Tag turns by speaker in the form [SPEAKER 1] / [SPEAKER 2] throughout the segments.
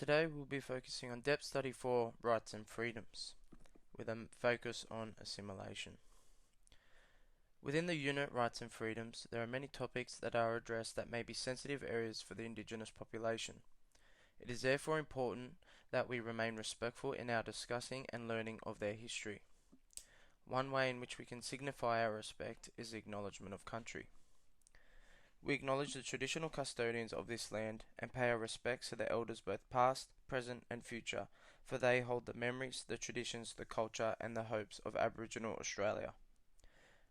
[SPEAKER 1] Today we'll be focusing on depth study for rights and freedoms, with a focus on assimilation. Within the unit rights and freedoms, there are many topics that are addressed that may be sensitive areas for the indigenous population. It is therefore important that we remain respectful in our discussing and learning of their history. One way in which we can signify our respect is the acknowledgement of country. We acknowledge the traditional custodians of this land and pay our respects to the elders both past, present and future, for they hold the memories, the traditions, the culture and the hopes of Aboriginal Australia.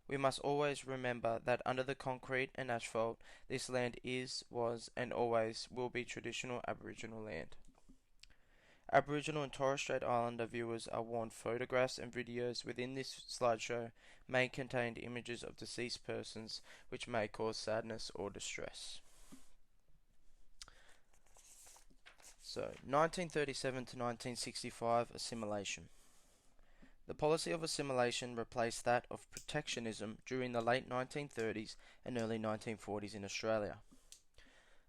[SPEAKER 1] We must always remember that under the concrete and asphalt, this land is, was and always will be traditional Aboriginal land. Aboriginal and Torres Strait Islander viewers are warned photographs and videos within this slideshow may contain images of deceased persons which may cause sadness or distress. So, 1937 to 1965 assimilation. The policy of assimilation replaced that of protectionism during the late 1930s and early 1940s in Australia.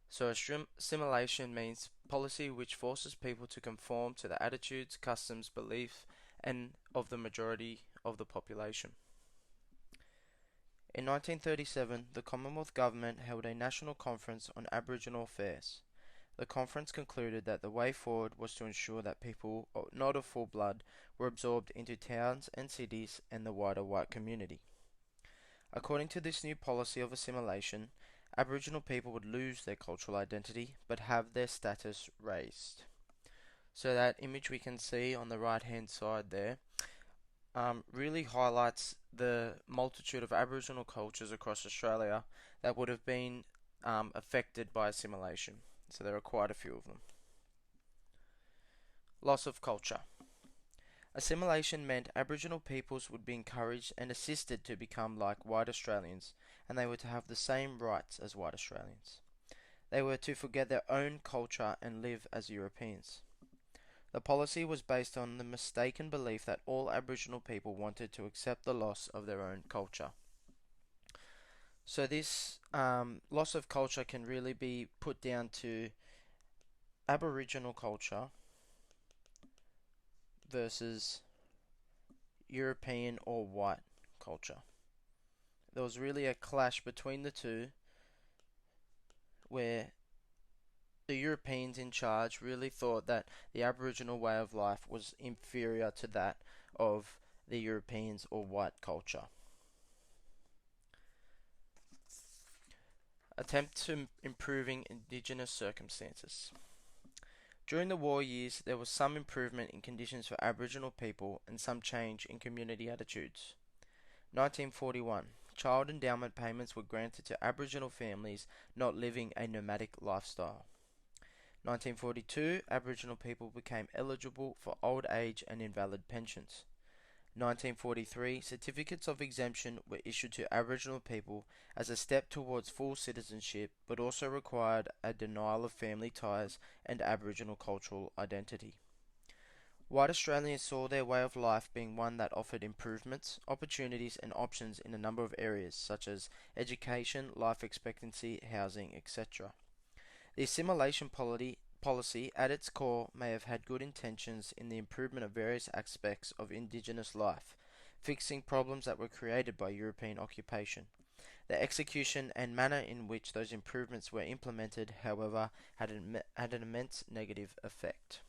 [SPEAKER 1] So assimilation means policy which forces people to conform to the attitudes, customs, beliefs, and of the majority of the population. In 1937, the Commonwealth Government held a national conference on Aboriginal affairs. The conference concluded that the way forward was to ensure that people not of full blood were absorbed into towns and cities and the wider white community. According to this new policy of assimilation, Aboriginal people would lose their cultural identity but have their status raised. So that image we can see on the right hand side there really highlights the multitude of Aboriginal cultures across Australia that would have been affected by assimilation. So there are quite a few of them. Loss of culture. Assimilation meant Aboriginal peoples would be encouraged and assisted to become like white Australians, and they were to have the same rights as white Australians. They were to forget their own culture and live as Europeans. The policy was based on the mistaken belief that all Aboriginal people wanted to accept the loss of their own culture. So this loss of culture can really be put down to Aboriginal culture versus European or white culture. There was really a clash between the two where the Europeans in charge really thought that the Aboriginal way of life was inferior to that of the Europeans or white culture. Attempt to improving indigenous circumstances. During the war years, there was some improvement in conditions for Aboriginal people and some change in community attitudes. 1941. Child endowment payments were granted to Aboriginal families not living a nomadic lifestyle. 1942. Aboriginal people became eligible for old age and invalid pensions. 1943. Certificates of exemption were issued to Aboriginal people as a step towards full citizenship, but also required a denial of family ties and Aboriginal cultural identity. White Australians saw their way of life being one that offered improvements, opportunities and options in a number of areas such as education, life expectancy, housing, etc. The assimilation policy at its core may have had good intentions in the improvement of various aspects of Indigenous life, fixing problems that were created by European occupation. The execution and manner in which those improvements were implemented, however, had an immense negative effect.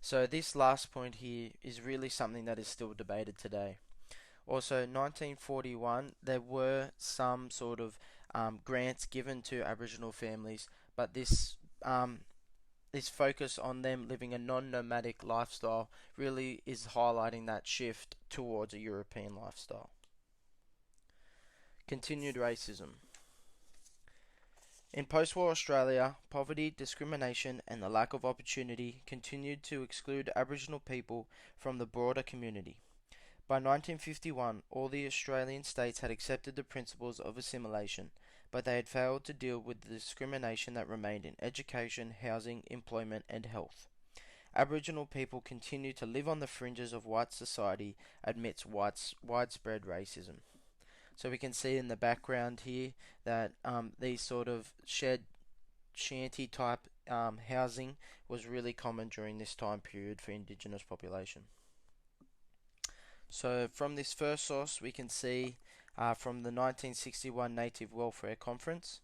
[SPEAKER 1] So this last point here is really something that is still debated today. Also, 1941, there were some sort of grants given to Aboriginal families, but this focus on them living a non-nomadic lifestyle really is highlighting that shift towards a European lifestyle. Continued racism. In post-war Australia, poverty, discrimination and the lack of opportunity continued to exclude Aboriginal people from the broader community. By 1951, all the Australian states had accepted the principles of assimilation, but they had failed to deal with the discrimination that remained in education, housing, employment and health. Aboriginal people continued to live on the fringes of white society amidst widespread racism. So we can see in the background here that these sort of shanty type housing was really common during this time period for Indigenous population. So from this first source, we can see from the 1961 Native Welfare Conference,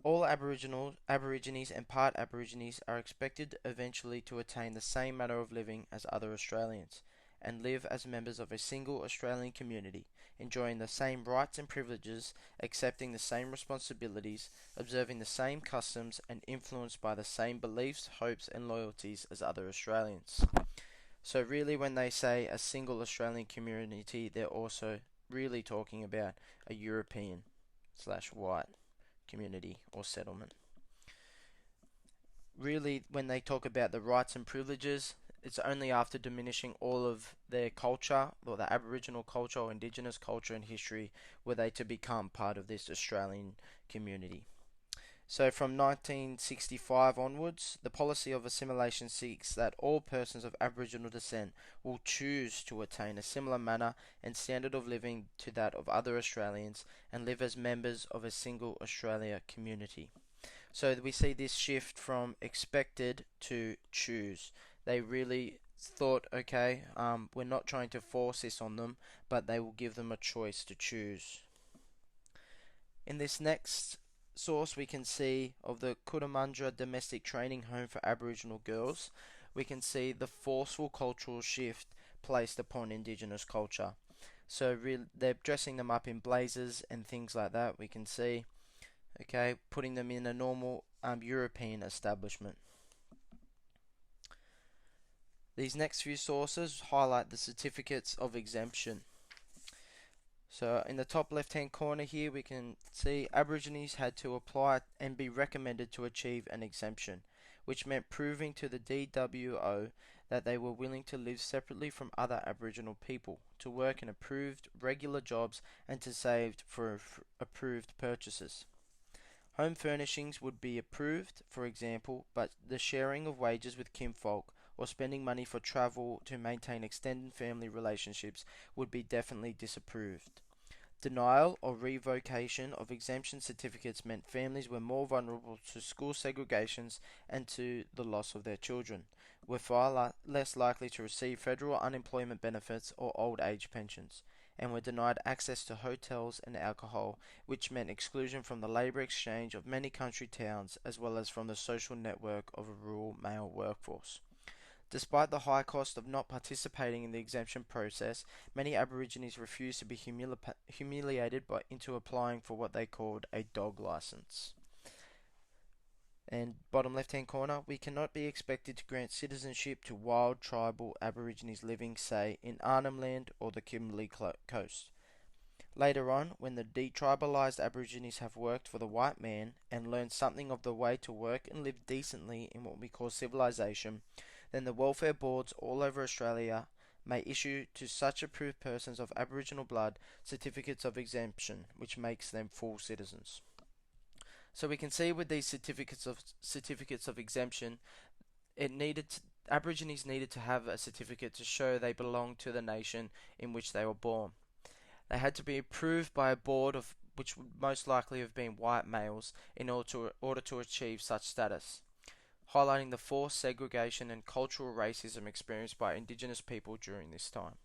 [SPEAKER 1] all Aborigines and part Aborigines are expected eventually to attain the same manner of living as other Australians, and live as members of a single Australian community, enjoying the same rights and privileges, accepting the same responsibilities, observing the same customs, and influenced by the same beliefs, hopes, and loyalties as other Australians. So really when they say a single Australian community, they're also really talking about a European slash white community or settlement. Really, when they talk about the rights and privileges, it's only after diminishing all of their culture, or the Aboriginal culture or Indigenous culture and history, were they to become part of this Australian community. So from 1965 onwards, the policy of assimilation seeks that all persons of Aboriginal descent will choose to attain a similar manner and standard of living to that of other Australians and live as members of a single Australia community. So we see this shift from expected to choose. They really thought, okay, we're not trying to force this on them, but they will give them a choice to choose. In this next source, we can see of the Cootamundra Domestic Training Home for Aboriginal Girls, we can see the forceful cultural shift placed upon Indigenous culture. So they're dressing them up in blazers and things like that. We can see, okay, putting them in a normal European establishment. These next few sources highlight the certificates of exemption. So in the top left hand corner here we can see Aborigines had to apply and be recommended to achieve an exemption, which meant proving to the DWO that they were willing to live separately from other Aboriginal people, to work in approved regular jobs and to save for approved purchases. Home furnishings would be approved, for example, but the sharing of wages with kinfolk or spending money for travel to maintain extended family relationships would be definitely disapproved. Denial or revocation of exemption certificates meant families were more vulnerable to school segregations and to the loss of their children, were far less likely to receive federal unemployment benefits or old age pensions, and were denied access to hotels and alcohol, which meant exclusion from the labour exchange of many country towns as well as from the social network of a rural male workforce. Despite the high cost of not participating in the exemption process, many Aborigines refused to be humiliated into applying for what they called a dog license. And bottom left hand corner, we cannot be expected to grant citizenship to wild tribal Aborigines living, say, in Arnhem Land or the Kimberley Coast. Later on, when the detribalized Aborigines have worked for the white man and learned something of the way to work and live decently in what we call civilization, then the welfare boards all over Australia may issue to such approved persons of Aboriginal blood certificates of exemption, which makes them full citizens. So we can see with these certificates of exemption, Aborigines needed to have a certificate to show they belonged to the nation in which they were born. They had to be approved by a board of which would most likely have been white males in order to achieve such status, highlighting the forced segregation and cultural racism experienced by Indigenous people during this time.